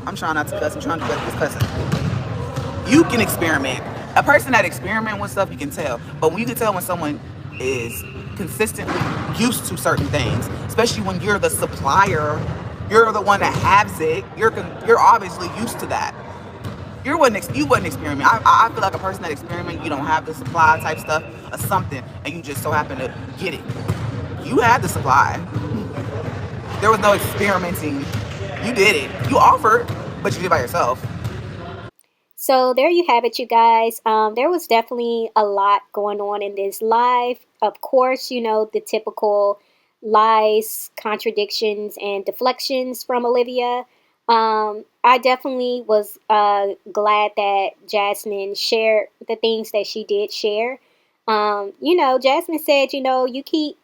I'm trying not to cuss. I'm trying to cut this cussing. You can experiment. A person that experiment with stuff, you can tell. But when you can tell when someone is consistently used to certain things, especially when you're the supplier, you're the one that has it, you're obviously used to that. You wasn't experimenting. I feel like a person that experiment, you don't have the supply type stuff or something, and you just so happen to get it. You had the supply. There was no experimenting. You did it. You offered, but you did it by yourself. So there you have it, you guys. There was definitely a lot going on in this live. Of course, you know, the typical lies, contradictions, and deflections from Olivia. I definitely was glad that Jasmine shared the things that she did share. You know, Jasmine said, you know, you keep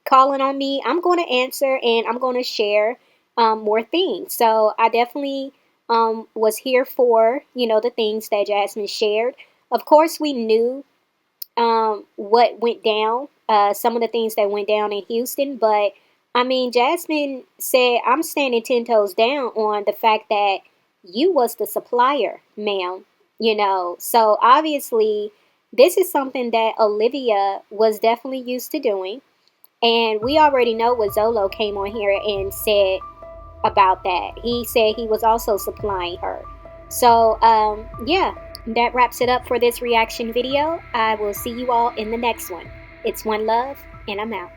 calling on me, I'm going to answer and I'm going to share more things. So I definitely was here for, you know, the things that Jasmine shared. Of course, we knew what went down, some of the things that went down in Houston. But, I mean, Jasmine said, I'm standing 10 toes down on the fact that you was the supplier, ma'am. You know, so obviously this is something that Olivia was definitely used to doing. And we already know what Zolo came on here and said about that. He said he was also supplying her. So, yeah, that wraps it up for this reaction video. I will see you all in the next one. It's One Love, and I'm out.